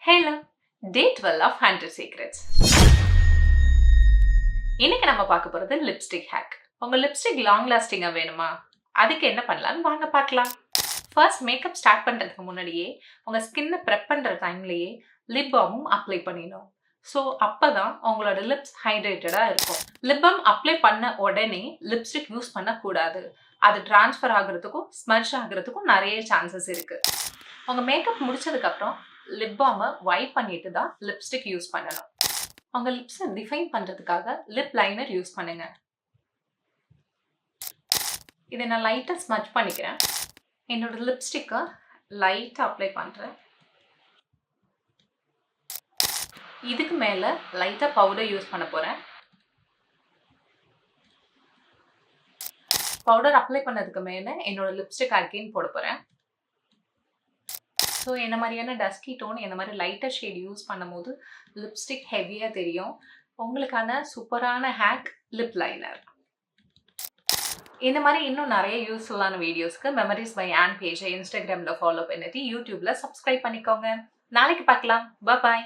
Hello, Day 12 of 100 Secrets. இன்னைக்கு நம்ம பார்க்க போறது லிப்ஸ்டிக் ஹேக். உங்க லிப்ஸ்டிக் லாங் லாஸ்டிங்கா வேணுமா? அதுக்கு என்ன பண்ணலாம்னு வாங்க பார்க்கலாம். ஃபர்ஸ்ட் மேக்கப் ஸ்டார்ட் பண்றதுக்கு முன்னாடியே உங்க ஸ்கின்னை ப்ரெப் பண்ற டைம்லயே லிப் பாமும் அப்ளை பண்ணிடணும். ஸோ அப்பதான் உங்களோட லிப்ஸ் ஹைட்ரேட்டடா இருக்கும். லிப் பாம் அப்ளை பண்ண உடனே லிப்ஸ்டிக் யூஸ் பண்ணக்கூடாது. அது டிரான்ஸ்ஃபர் ஆகுறதுக்கும் ஸ்மட்ச் ஆகுறதுக்கும் நிறைய சான்சஸ் இருக்கு. உங்க மேக்கப் முடிச்சதுக்கு அப்புறம் லிப் பாமை வைப் பண்ணிட்டு தான் லிப்ஸ்டிக் யூஸ் பண்ணணும். உங்க லிப்ஸை டிஃபைன் பண்றதுக்காக லிப் லைனர் யூஸ் பண்ணுங்க. இதை நான் லைட்டா ஸ்மட்ச் பண்ணிக்கிறேன். என்னோட லிப்ஸ்டிக்கை லைட்டா அப்ளை பண்றேன். இதுக்கு மேல லைட்டா பவுடர் யூஸ் பண்ண போறேன். பவுடர் அப்ளை பண்ணதுக்கு மேல என்னோட லிப்ஸ்டிக் அகைன் போட போறேன். ஸோ என்ன மாதிரியான டஸ்கி டோன் இந்த மாதிரி லைட்டர் ஷேட் யூஸ் பண்ணும்போது லிப்ஸ்டிக் ஹெவியாக தெரியும். உங்களுக்கான சூப்பரான ஹேக் லிப் லைனர். இந்த மாதிரி இன்னும் நிறைய யூஸ்ஃபுல்லான வீடியோஸ்க்கு மெமரிஸ் பை ஆன் பேஜை இன்ஸ்டாகிராமில் ஃபாலோ பண்ணிட்டு யூடியூப்ல சப்ஸ்கிரைப் பண்ணிக்கோங்க. நாளைக்கு பார்க்கலாம். பாய்.